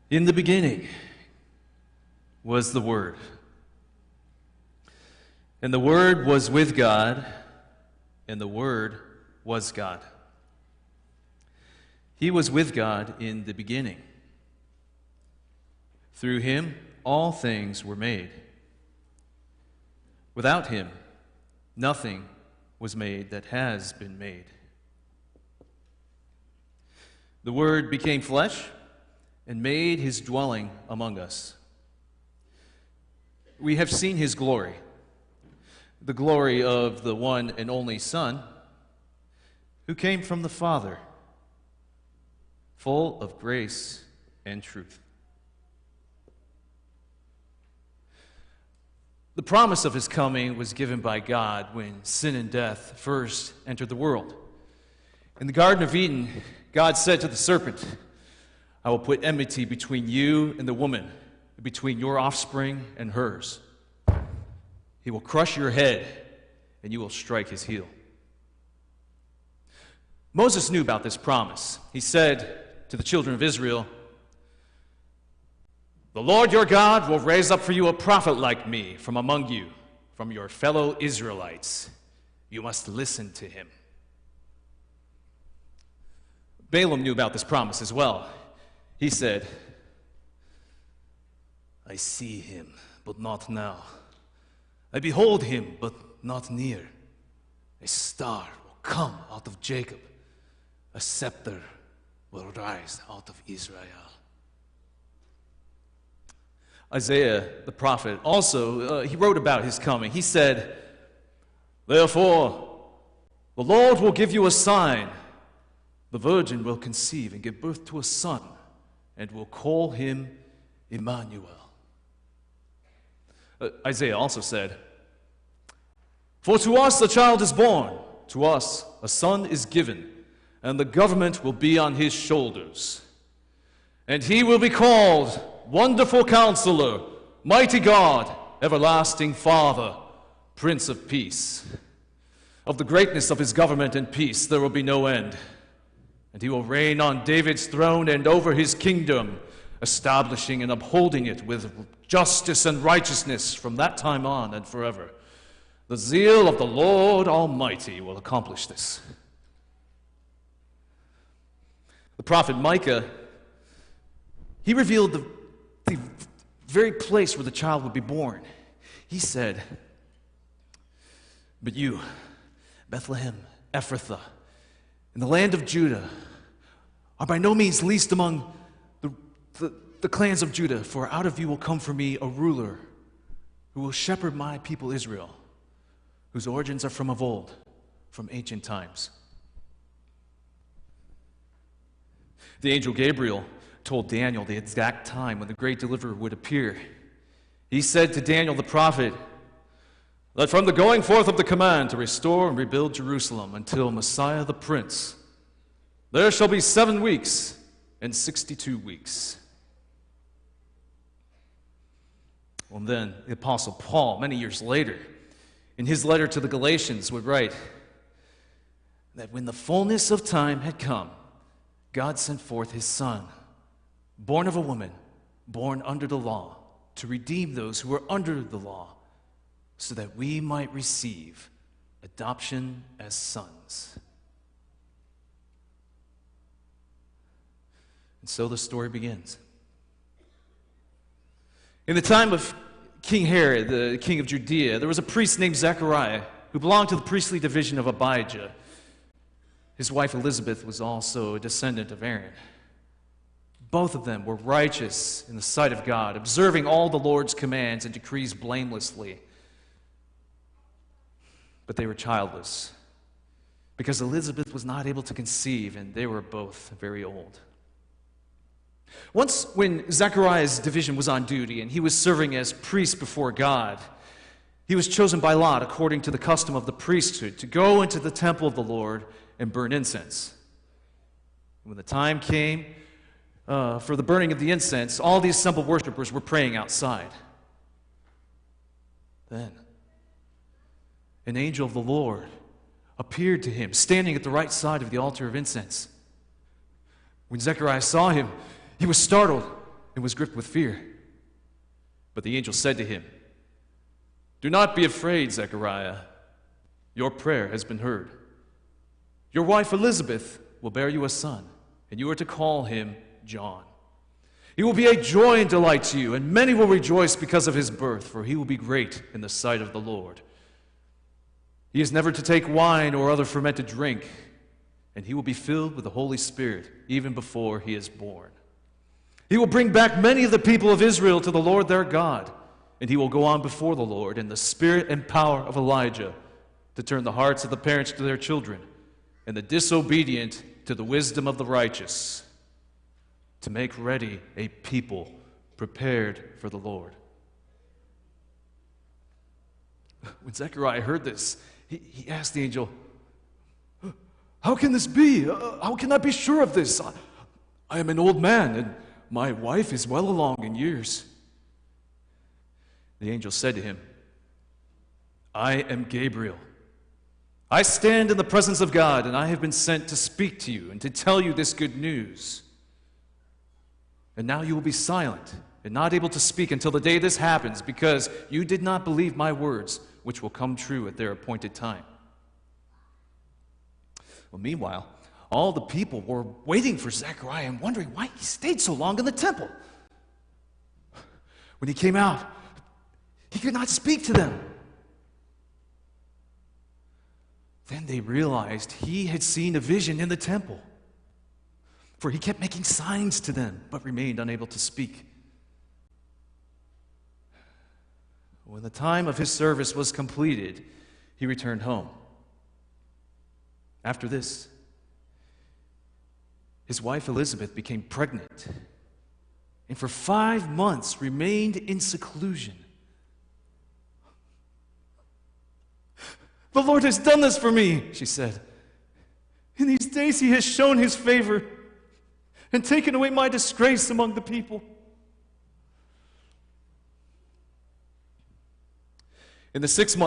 In the beginning was the Word, and the Word was with God, and the Word was God. He was with God in the beginning. Through him all things were made. Without him nothing was made that has been made. The Word became flesh and made his dwelling among us. We have seen his glory, the glory of the one and only Son, who came from the Father, full of grace and truth. The promise of his coming was given by God when sin and death first entered the world. In the Garden of Eden, God said to the serpent, "I will put enmity between you and the woman, between your offspring and hers. He will crush your head, and you will strike his heel." Moses knew about this promise. He said to the children of Israel, "The Lord your God will raise up for you a prophet like me from among you, from your fellow Israelites. You must listen to him." Balaam knew about this promise as well. He said, "I see him, but not now. I behold him, but not near. A star will come out of Jacob. A scepter will rise out of Israel." Isaiah, the prophet, also, he wrote about his coming. He said, "Therefore, the Lord will give you a sign. The virgin will conceive and give birth to a son, and will call him Emmanuel." Isaiah also said, "For to us a child is born, to us a son is given, and the government will be on his shoulders. And he will be called Wonderful Counselor, Mighty God, Everlasting Father, Prince of Peace. Of the greatness of his government and peace there will be no end. And he will reign on David's throne and over his kingdom, establishing and upholding it with justice and righteousness from that time on and forever. The zeal of the Lord Almighty will accomplish this." The prophet Micah, he revealed the very place where the child would be born. He said, "But you, Bethlehem, Ephrathah, in the land of Judah, are by no means least among the clans of Judah, for out of you will come for me a ruler who will shepherd my people Israel, whose origins are from of old, from ancient times." The angel Gabriel told Daniel the exact time when the great deliverer would appear. He said to Daniel the prophet, "That from the going forth of the command to restore and rebuild Jerusalem until Messiah the Prince, there shall be 7 weeks and 62 weeks. Well, then the Apostle Paul, many years later, in his letter to the Galatians, would write that when the fullness of time had come, God sent forth his Son, born of a woman, born under the law, to redeem those who were under the law, so that we might receive adoption as sons. And so the story begins. In the time of King Herod, the king of Judea, there was a priest named Zechariah who belonged to the priestly division of Abijah. His wife Elizabeth was also a descendant of Aaron. Both of them were righteous in the sight of God, observing all the Lord's commands and decrees blamelessly. But they were childless because Elizabeth was not able to conceive, and they were both very old. Once, when Zechariah's division was on duty and he was serving as priest before God, he was chosen by lot, according to the custom of the priesthood, to go into the temple of the Lord and burn incense. When the time came for the burning of the incense, all the assembled worshipers were praying outside. Then an angel of the Lord appeared to him, standing at the right side of the altar of incense. When Zechariah saw him, he was startled and was gripped with fear. But the angel said to him, "Do not be afraid, Zechariah. Your prayer has been heard. Your wife Elizabeth will bear you a son, and you are to call him John. He will be a joy and delight to you, and many will rejoice because of his birth, for he will be great in the sight of the Lord. He is never to take wine or other fermented drink, and he will be filled with the Holy Spirit even before he is born. He will bring back many of the people of Israel to the Lord their God, and he will go on before the Lord in the spirit and power of Elijah to turn the hearts of the parents to their children and the disobedient to the wisdom of the righteous, to make ready a people prepared for the Lord." When Zechariah heard this, he asked the angel, "How can this be? How can I be sure of this? I am an old man, and my wife is well along in years." The angel said to him, "I am Gabriel. I stand in the presence of God, and I have been sent to speak to you and to tell you this good news. And now you will be silent and not able to speak until the day this happens, because you did not believe my words, which will come true at their appointed time." Well, meanwhile, all the people were waiting for Zechariah and wondering why he stayed so long in the temple. When he came out, he could not speak to them. Then they realized he had seen a vision in the temple, for he kept making signs to them, but remained unable to speak. When the time of his service was completed, he returned home. After this, his wife Elizabeth became pregnant, and for 5 months remained in seclusion. "The Lord has done this for me," she said. "In these days he has shown his favor and taken away my disgrace among the people." In the 6th month